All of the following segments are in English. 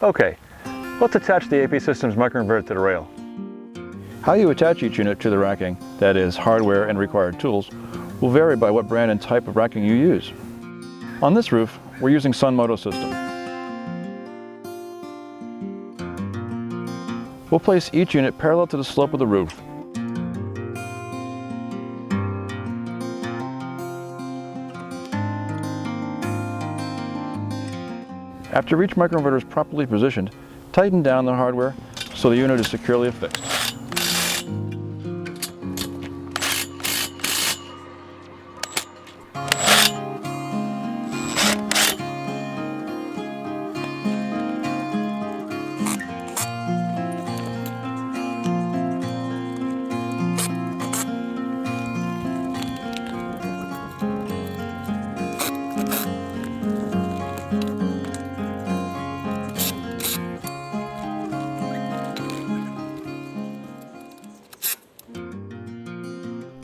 Okay, let's attach the AP Systems microinverter to the rail. How you attach each unit to the racking, that is, hardware and required tools, will vary by what brand and type of racking you use. On this roof, we're using Sunmoto system. We'll place each unit parallel to the slope of the roof. After each microinverter is properly positioned, tighten down the hardware so the unit is securely affixed.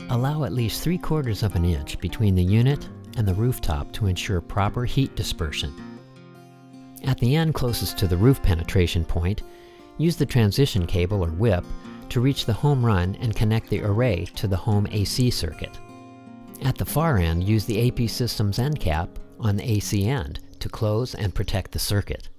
Allow at least 3/4 of an inch between the unit and the rooftop to ensure proper heat dispersion. At the end closest to the roof penetration point, use the transition cable or whip to reach the home run and connect the array to the home AC circuit. At the far end, use the AP Systems end cap on the AC end to close and protect the circuit.